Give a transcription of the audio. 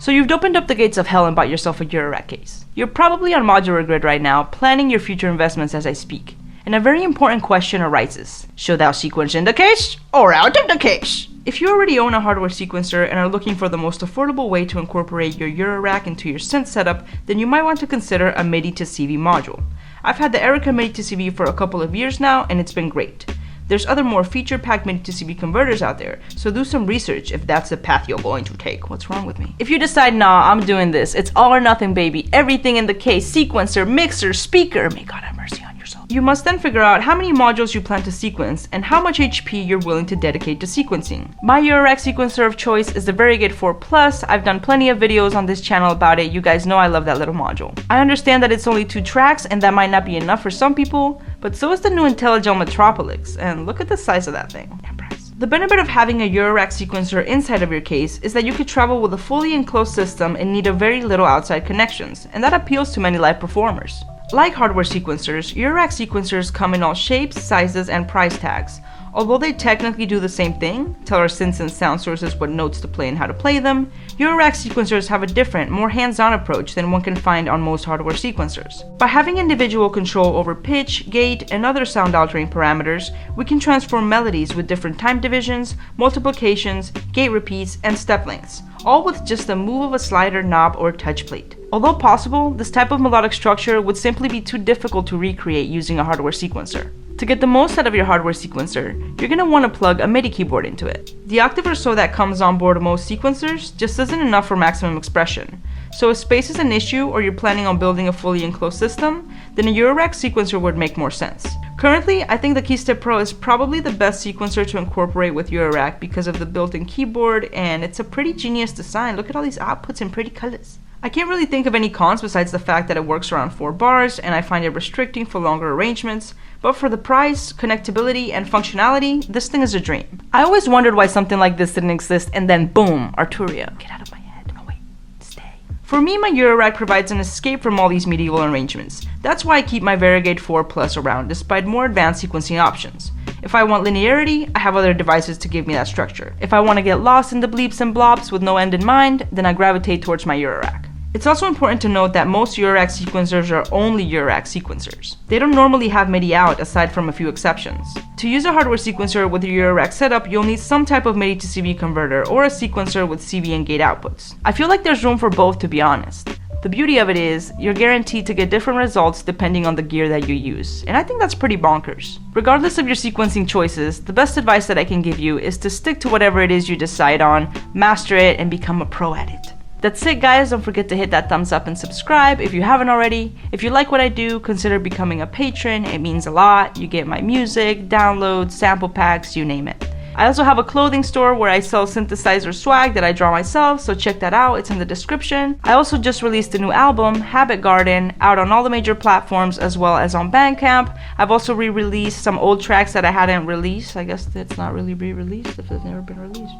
So you've opened up the gates of hell and bought yourself a Eurorack case. You're probably on modular grid right now, planning your future investments as I speak. And a very important question arises. Should thou sequence in the case or out of the case? If you already own a hardware sequencer and are looking for the most affordable way to incorporate your Eurorack into your synth setup, then you might want to consider a Midi to CV module. I've had the Erica Midi to CV for a couple of years now and it's been great. There's other more feature-packed Midi to CV converters out there, so do some research if that's the path you're going to take. What's wrong with me? If you decide, nah, I'm doing this, it's all or nothing, baby, everything in the case, sequencer, mixer, speaker, may God have mercy on your soul. You must then figure out how many modules you plan to sequence and how much HP you're willing to dedicate to sequencing. My Eurorack sequencer of choice is the JAde 4 Plus. I've done plenty of videos on this channel about it. You guys know I love that little module. I understand that it's only 2 tracks and that might not be enough for some people, but so is the new IntelliGel Metropolix, and look at the size of that thing. The benefit of having a Eurorack sequencer inside of your case is that you could travel with a fully enclosed system in need of very little outside connections, and that appeals to many live performers. Like hardware sequencers, Eurorack sequencers come in all shapes, sizes, and price tags. Although they technically do the same thing, tell our synths and sound sources what notes to play and how to play them, Eurorack sequencers have a different, more hands-on approach than one can find on most hardware sequencers. By having individual control over pitch, gate, and other sound-altering parameters, we can transform melodies with different time divisions, multiplications, gate repeats, and step lengths, all with just a move of a slider, knob, or touch plate. Although possible, this type of melodic structure would simply be too difficult to recreate using a hardware sequencer. To get the most out of your hardware sequencer, you're going to want to plug a Midi keyboard into it. The octave or so that comes on board most sequencers just isn't enough for maximum expression. So if space is an issue or you're planning on building a fully enclosed system, then a Eurorack sequencer would make more sense. Currently, I think the Keystep Pro is probably the best sequencer to incorporate with Eurorack because of the built-in keyboard, and it's a pretty genius design. Look at all these outputs in pretty colors. I can't really think of any cons besides the fact that it works around 4 bars and I find it restricting for longer arrangements, but for the price, connectability, and functionality, this thing is a dream. I always wondered why something like this didn't exist and then boom, Arturia. Get out of my head. No, wait, stay. For me, my Eurorack provides an escape from all these medieval arrangements. That's why I keep my JAde 4 Plus around despite more advanced sequencing options. If I want linearity, I have other devices to give me that structure. If I want to get lost in the bleeps and blobs with no end in mind, then I gravitate towards my Eurorack. It's also important to note that most Eurorack sequencers are only Eurorack sequencers. They don't normally have Midi out aside from a few exceptions. To use a hardware sequencer with your Eurorack setup, you'll need some type of Midi to CV converter or a sequencer with CV and gate outputs. I feel like there's room for both, to be honest. The beauty of it is, you're guaranteed to get different results depending on the gear that you use, and I think that's pretty bonkers. Regardless of your sequencing choices, the best advice that I can give you is to stick to whatever it is you decide on, master it, and become a pro at it. That's it, guys. Don't forget to hit that thumbs up and subscribe if you haven't already. If you like what I do, consider becoming a patron. It means a lot. You get my music, downloads, sample packs, you name it. I also have a clothing store where I sell synthesizer swag that I draw myself, so check that out. It's in the description. I also just released a new album, Habit Garden, out on all the major platforms as well as on Bandcamp. I've also re-released some old tracks that I hadn't released. I guess it's not really re-released if it's never been released.